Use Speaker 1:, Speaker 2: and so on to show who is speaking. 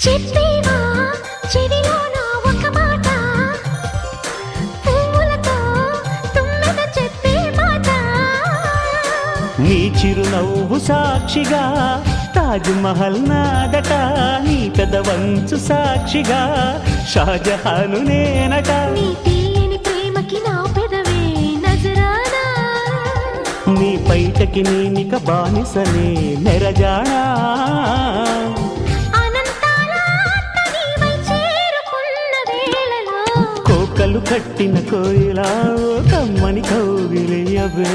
Speaker 1: చెప్పేవా చెవిలోన ఒక మాట, పువ్వులతో తుమ్మెద చెప్పే మాట.
Speaker 2: నీ చిరునవ్వు సాక్షిగా తాజ్ మహల్ నాదట, నీ పెదవంచు సాక్షిగా షాజహాను నేనట.
Speaker 1: నీ తీయని ప్రేమకి నా పెదవే నజరానా,
Speaker 2: నీ బయటకి నేనిక బానిసనే నెరజానా. కోకలు కట్టిన కోయిలా కమ్మని కౌగిలియవే.